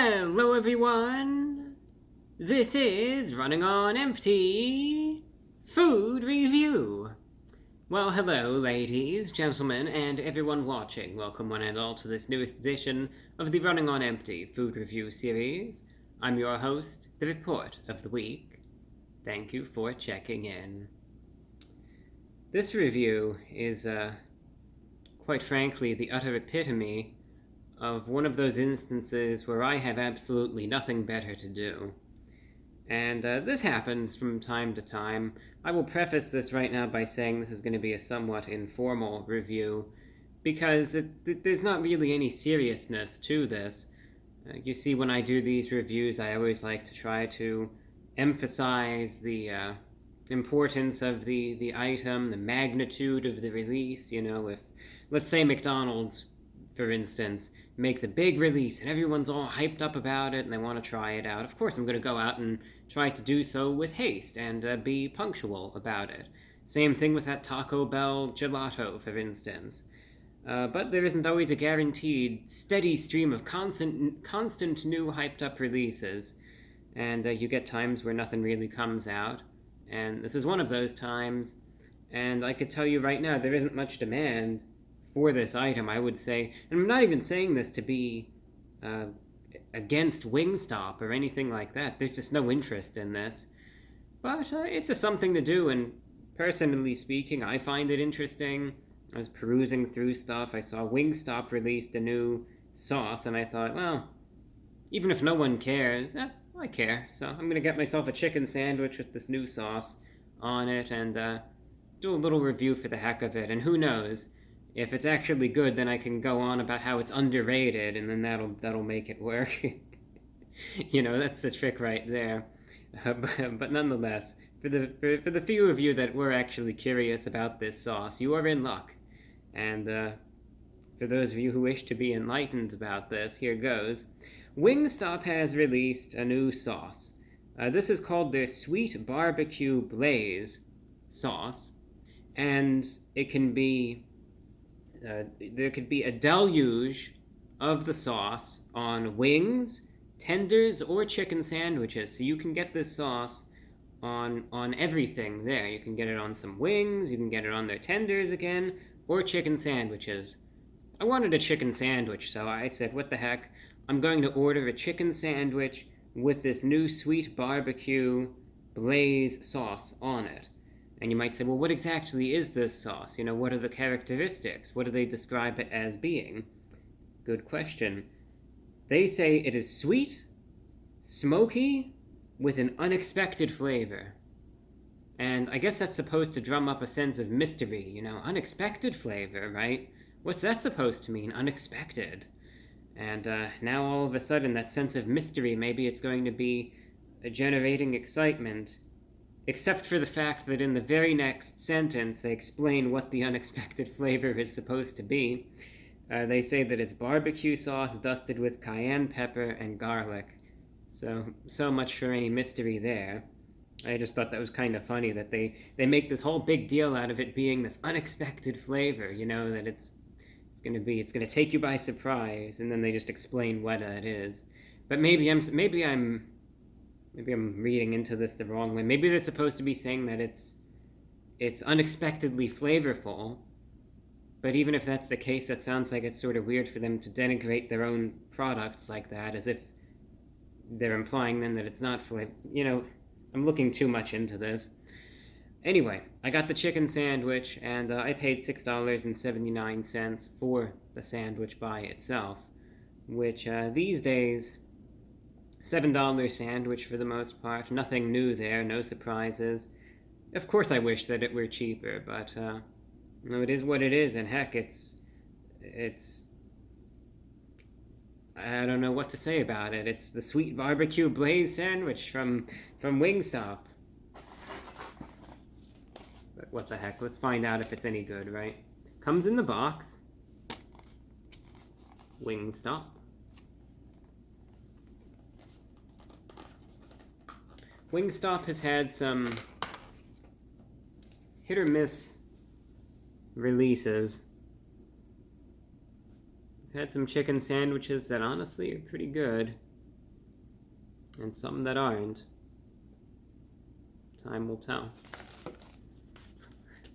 Hello everyone! This is Running on Empty Food Review. Well, hello ladies, gentlemen, and everyone watching. Welcome one and all to this newest edition of the Running on Empty Food Review series. I'm your host, The Report of the Week. Thank you for checking in. This review is, quite frankly, the utter epitome of one of those instances where I have absolutely nothing better to do. And this happens from time to time. I will preface this right now by saying this is going to be a somewhat informal review, because there's not really any seriousness to this. You see, when I do these reviews, I always like to try to emphasize the importance of the item, the magnitude of the release. You know, if, let's say, McDonald's, for instance, makes a big release and everyone's all hyped up about it and they want to try it out, of course I'm going to go out and try to do so with haste and be punctual about it. Same thing with that Taco Bell gelato, for instance. But there isn't always a guaranteed steady stream of constant new hyped up releases, and you get times where nothing really comes out, and this is one of those times. And I could tell you right now, there isn't much demand for this item, I would say. And I'm not even saying this to be against Wingstop or anything like that. There's just no interest in this. But it's a something to do, and personally speaking, I find it interesting. I was perusing through stuff. I saw Wingstop released a new sauce, and I thought, well, even if no one cares, I care. So I'm going to get myself a chicken sandwich with this new sauce on it and do a little review for the heck of it. And who knows? If it's actually good, then I can go on about how it's underrated, and then that'll make it work. You know, that's the trick right there. But nonetheless, for the few of you that were actually curious about this sauce, you are in luck. And for those of you who wish to be enlightened about this, here goes. Wingstop has released a new sauce. This is called their Sweet Barbecue Blaze sauce, and it can be there could be a deluge of the sauce on wings, tenders, or chicken sandwiches. So you can get this sauce on everything there. You can get it on some wings, you can get it on their tenders again, or chicken sandwiches. I wanted a chicken sandwich, so I said, what the heck, I'm going to order a chicken sandwich with this new Sweet Barbecue Blaze sauce on it. And you might say, well, what exactly is this sauce? You know, what are the characteristics? What do they describe it as being? Good question. They say it is sweet, smoky, with an unexpected flavor. And I guess that's supposed to drum up a sense of mystery, you know, unexpected flavor, right? What's that supposed to mean, unexpected? And now all of a sudden that sense of mystery, maybe it's going to be generating excitement. Except for the fact that in the very next sentence they explain what the unexpected flavor is supposed to be. They say that it's barbecue sauce dusted with cayenne pepper and garlic. So much for any mystery there. I just thought that was kind of funny that they make this whole big deal out of it being this unexpected flavor, you know, that it's going to take you by surprise, and then they just explain what it is. But maybe I'm reading into this the wrong way. Maybe they're supposed to be saying that it's unexpectedly flavorful, but even if that's the case, that sounds like it's sort of weird for them to denigrate their own products like that, as if they're implying then that it's not flavor. You know, I'm looking too much into this. Anyway, I got the chicken sandwich, and I paid $6.79 for the sandwich by itself, which these days, $7 sandwich for the most part. Nothing new there, no surprises. Of course I wish that it were cheaper, but you know, it is what it is, and heck, it's I don't know what to say about it. It's the Sweet Barbecue Blaze sandwich from Wingstop. But what the heck, let's find out if it's any good, right? Comes in the box. Wingstop. Wingstop has had some hit or miss releases. I've had some chicken sandwiches that honestly are pretty good. and some that aren't. Time will tell.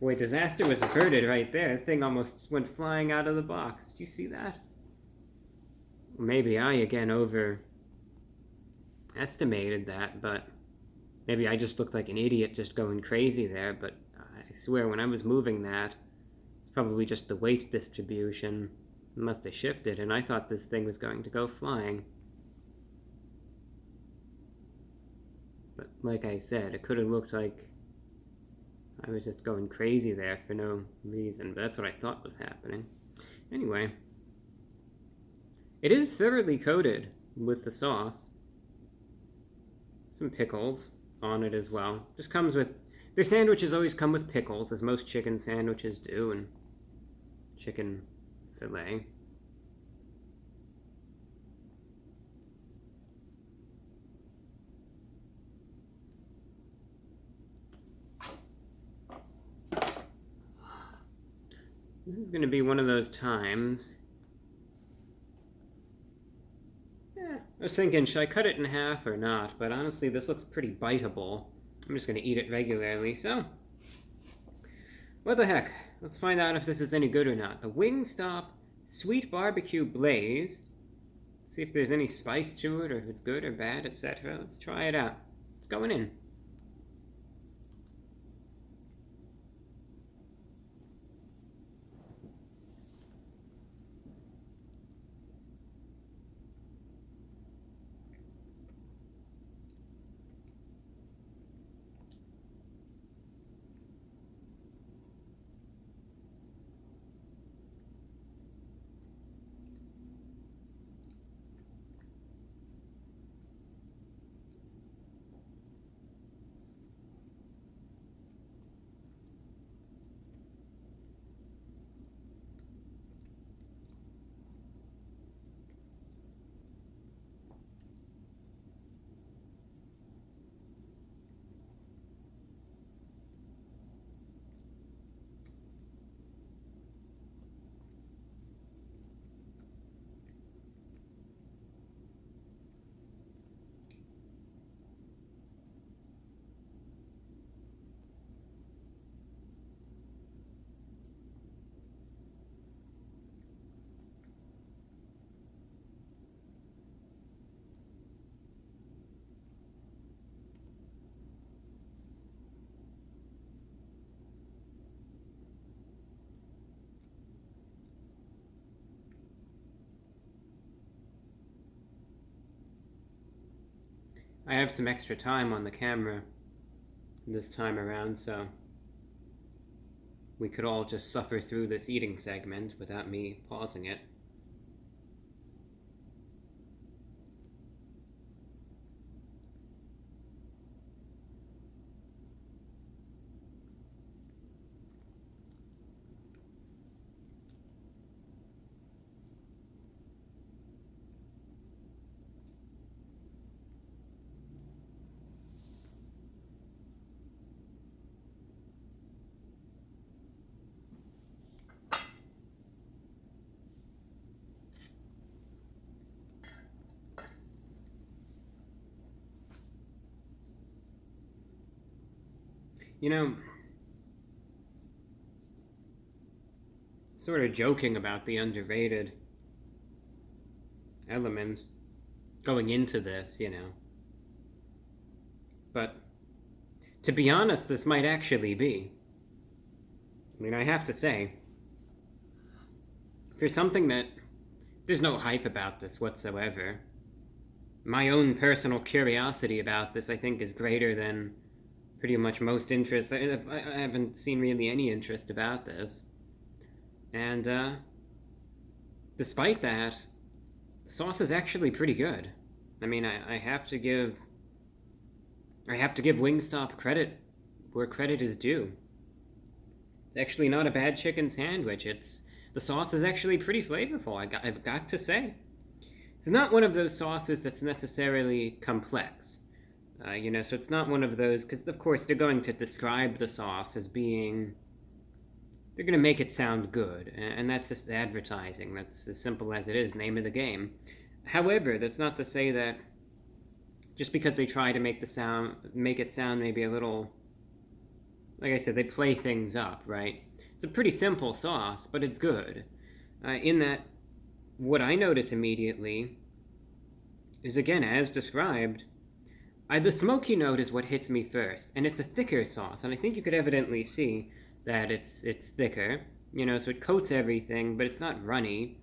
Boy, disaster was averted right there. The thing almost went flying out of the box. Did you see that? Maybe I again overestimated that, but maybe I just looked like an idiot just going crazy there, but I swear when I was moving that, it's probably just the weight distribution. It must have shifted, and I thought this thing was going to go flying. But like I said, it could have looked like I was just going crazy there for no reason, but that's what I thought was happening. Anyway, it is thoroughly coated with the sauce. Some pickles on it as well. Just comes with, their sandwiches always come with pickles, as most chicken sandwiches do, and chicken fillet. This is going to be one of those times. I was thinking, should I cut it in half or not? But honestly, this looks pretty biteable. I'm just going to eat it regularly, so what the heck? Let's find out if this is any good or not. The Wingstop Sweet Barbecue Blaze. See if there's any spice to it, or if it's good or bad, etc. Let's try it out. It's going in. I have some extra time on the camera this time around, so we could all just suffer through this eating segment without me pausing it. You know, sort of joking about the underrated element going into this, you know. But to be honest, this might actually be. I mean, I have to say, for something that there's no hype about this whatsoever, my own personal curiosity about this, I think, is greater than pretty much most interest. I haven't seen really any interest about this. And despite that, the sauce is actually pretty good. I mean, I have to give Wingstop credit where credit is due. It's actually not a bad chicken sandwich. The sauce is actually pretty flavorful, I've got to say. It's not one of those sauces that's necessarily complex. So it's not one of those, because of course they're going to describe the sauce as being, they're going to make it sound good, and that's just advertising. That's as simple as it is, name of the game. However, that's not to say that just because they try to make it sound maybe a little, like I said, they play things up, right? It's a pretty simple sauce, but it's good. In that, what I notice immediately is, again, as described, the smoky note is what hits me first, and it's a thicker sauce, and I think you could evidently see that it's thicker, so it coats everything, but it's not runny.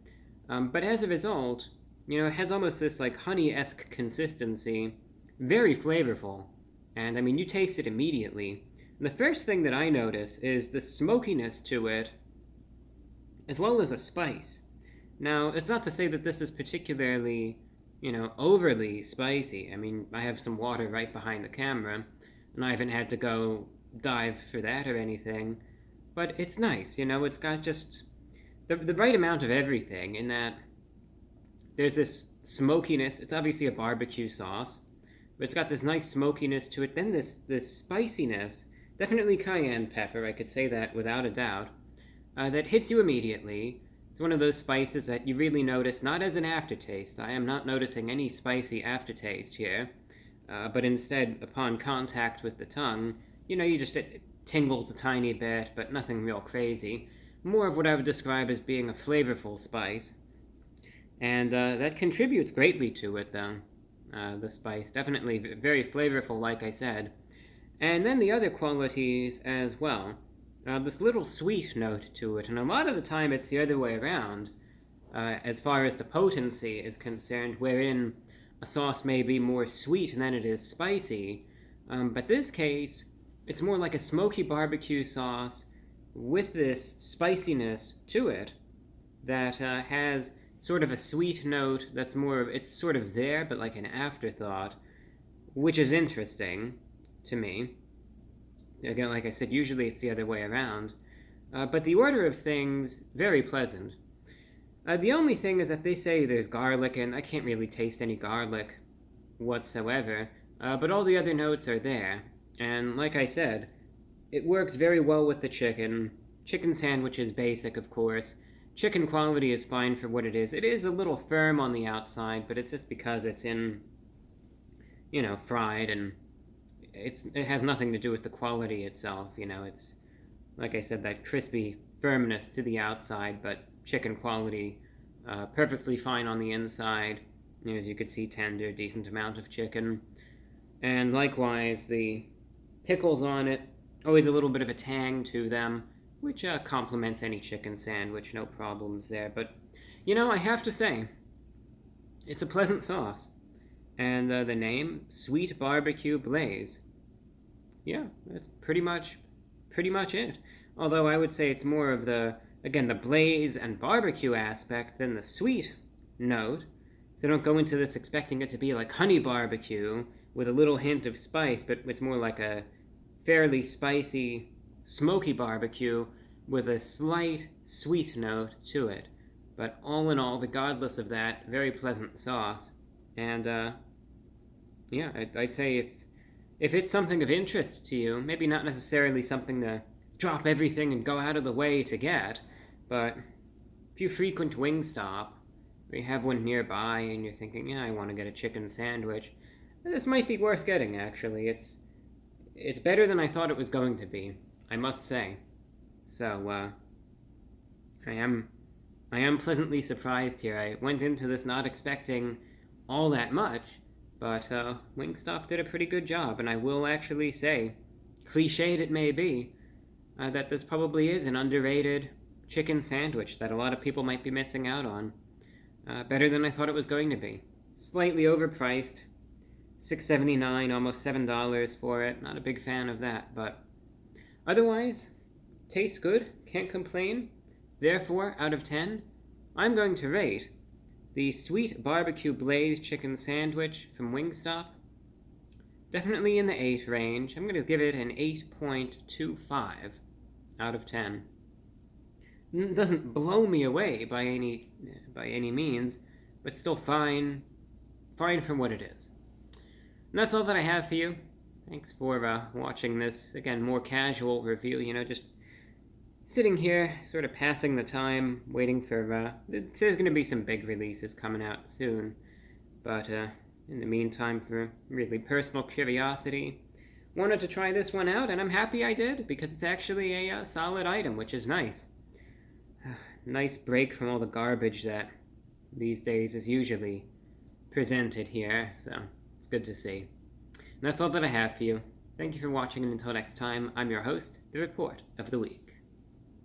But as a result, it has almost this like honey-esque consistency, very flavorful, and I mean, you taste it immediately. And the first thing that I notice is the smokiness to it, as well as a spice. Now, it's not to say that this is particularly, overly spicy. I mean, I have some water right behind the camera, and I haven't had to go dive for that or anything, but it's nice, it's got just the right amount of everything, in that there's this smokiness. It's obviously a barbecue sauce, but it's got this nice smokiness to it, then this spiciness, definitely cayenne pepper, I could say that without a doubt, that hits you immediately. It's one of those spices that you really notice, not as an aftertaste. I am not noticing any spicy aftertaste here, but instead, upon contact with the tongue, it tingles a tiny bit, but nothing real crazy. More of what I would describe as being a flavorful spice. And that contributes greatly to it, though. The spice, definitely very flavorful, like I said. And then the other qualities as well. This little sweet note to it, and a lot of the time it's the other way around, as far as the potency is concerned, wherein a sauce may be more sweet than it is spicy. But this case, it's more like a smoky barbecue sauce with this spiciness to it that has sort of a sweet note that's it's sort of there, but like an afterthought, which is interesting to me. Again, like I said, usually it's the other way around. But the order of things, very pleasant. The only thing is that they say there's garlic, and I can't really taste any garlic whatsoever, but all the other notes are there. And like I said, it works very well with the chicken. Chicken sandwich is basic, of course. Chicken quality is fine for what it is. It is a little firm on the outside, but it's just because it's in, fried, and it has nothing to do with the quality itself. It's, like I said, that crispy firmness to the outside, but chicken quality perfectly fine on the inside. As you could see, tender, decent amount of chicken. And likewise, the pickles on it, always a little bit of a tang to them, which complements any chicken sandwich, no problems there. But, I have to say, it's a pleasant sauce. And the name, Sweet Barbecue Blaze. Yeah, that's pretty much it. Although I would say it's more of the blaze and barbecue aspect than the sweet note. So don't go into this expecting it to be like honey barbecue with a little hint of spice, but it's more like a fairly spicy, smoky barbecue with a slight sweet note to it. But all in all, regardless of that, very pleasant sauce. And I'd say if it's something of interest to you, maybe not necessarily something to drop everything and go out of the way to get, but if you frequent Wingstop, or you have one nearby and you're thinking, yeah, I want to get a chicken sandwich, this might be worth getting, actually. It's better than I thought it was going to be, I must say. So, I am pleasantly surprised here. I went into this not expecting all that much, but Wingstop did a pretty good job, and I will actually say, cliched it may be, that this probably is an underrated chicken sandwich that a lot of people might be missing out on. Better than I thought it was going to be. Slightly overpriced, $6.79, almost $7 for it. Not a big fan of that, but otherwise, tastes good, can't complain. Therefore, out of 10, I'm going to rate the Sweet Barbecue Blaze Chicken Sandwich from Wingstop, definitely in the 8 range. I'm going to give it an 8.25 out of 10. It doesn't blow me away by any means, but still fine for what it is. And that's all that I have for you. Thanks for watching this, again, more casual review, just sitting here, sort of passing the time, waiting for, there's going to be some big releases coming out soon, but, in the meantime, for really personal curiosity, wanted to try this one out, and I'm happy I did, because it's actually a solid item, which is nice. Nice break from all the garbage that these days is usually presented here, so it's good to see. And that's all that I have for you. Thank you for watching, and until next time, I'm your host, The Report of the Week.